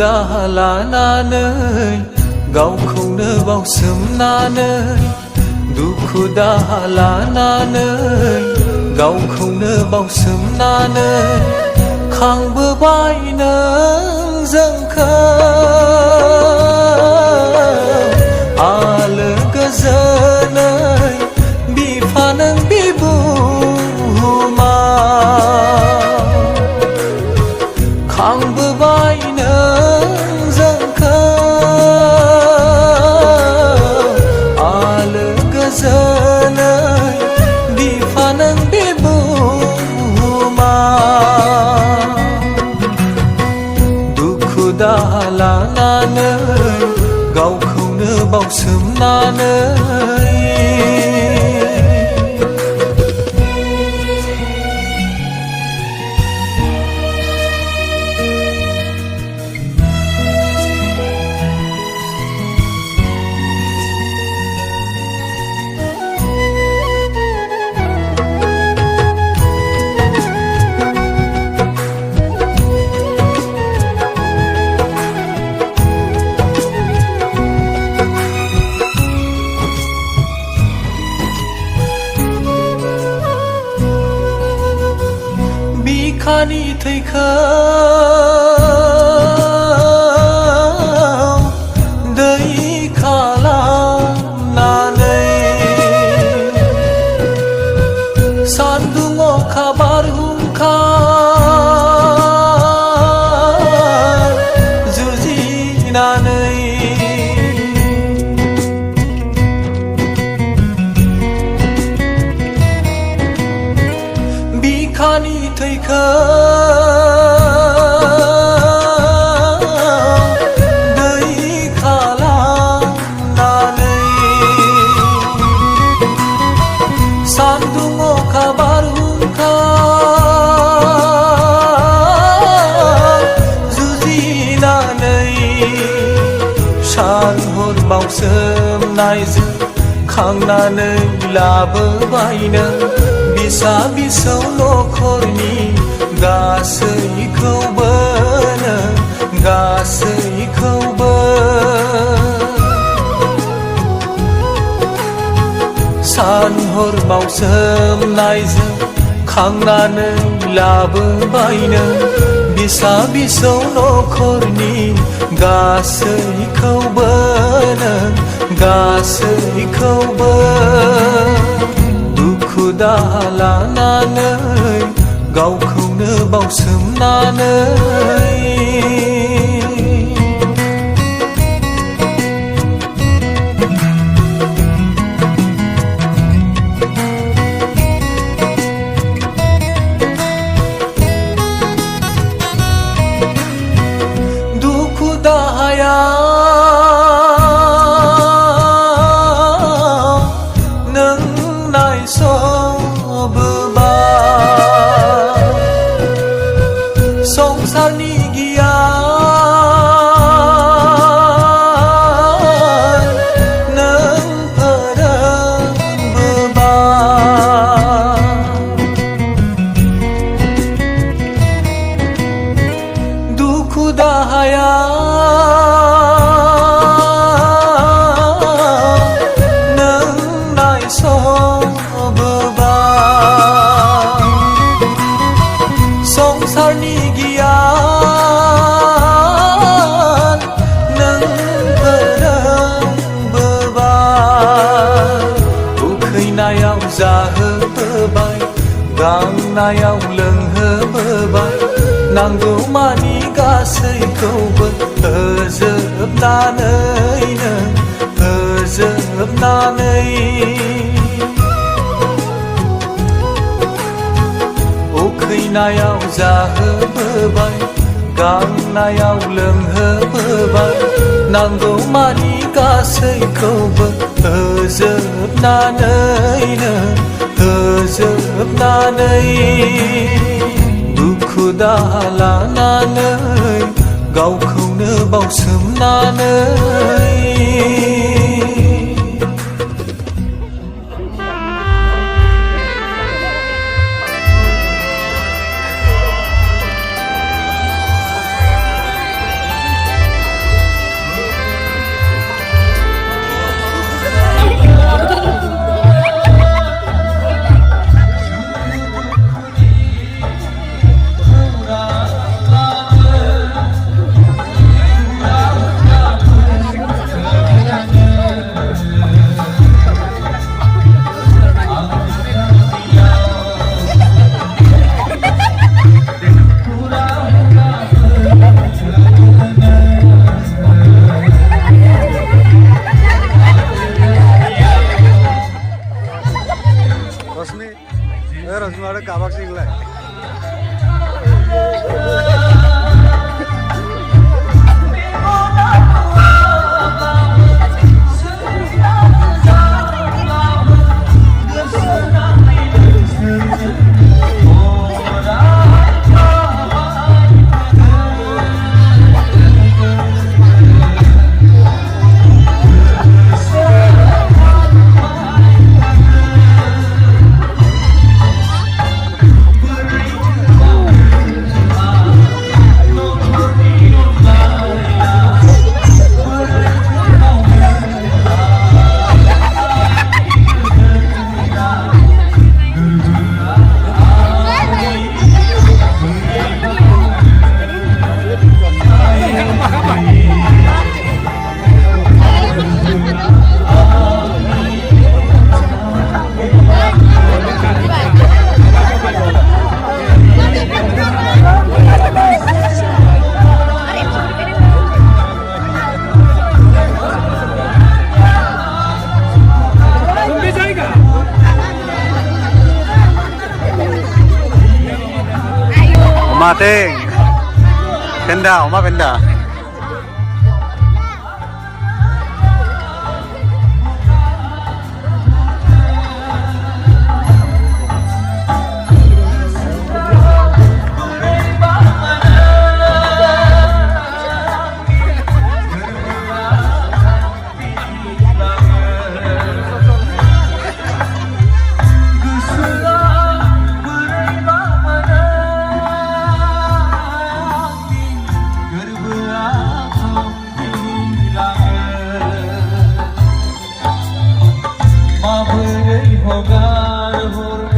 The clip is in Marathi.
दाहा लानानै गावखौनो बावसोमनानै दुखु दाहा लानानै गावखौनो बावसोमनानै खांबोबाय नों जोंखौ आलो गोजोनै बिफा नों बिबुमा खांबोबाय नों जोंखौ आलो गोजोनै बिफा नों बिबुमा दुखु दाहा लानानै गावखौनो बावसोमनानै बिखानि थैखौ दै खालामनानै सान्दुं अखा बारहुंखा जुजिनानै बिखानि थैखौ दै खालामनानै सान्दुं अखा बारहुंखा जुजिनानै सान हर बावसोमनायजों खांनानै लाबोबाय नों बिसा बिसौ नखरनि गासैखौबो गासैखौबो सान हर बावसोमनायजों खांनानै लाबोबाय नों बिसा बिसौ नखरनि गासैखौबो गासैखौबो दुखु दाहा लानानै गावखौनो बावसोमनानै दुखु दाहाया संसारनि गियान नों फोरोंबोबाय दुखु दाहाया नों नायसंबोबाय संसारनि गियान नों फोरोंबोबाय उखैनायाव जाहोबोबाय गांनायाव लोंहोबोबाय नांगौमानि गासैखौबो होजोबनानै नों होजोबनानै उखैनायाव जाहोबोबाय गांनायाव लोंहोबोबाय नांगौमानि गासैखौबो होजोबनानै होजोबनानै दुखु दाहा लानानै गावखौनो बावसोमनानै harus ada kabak sing lah. Mating, penda, oma penda. Hogar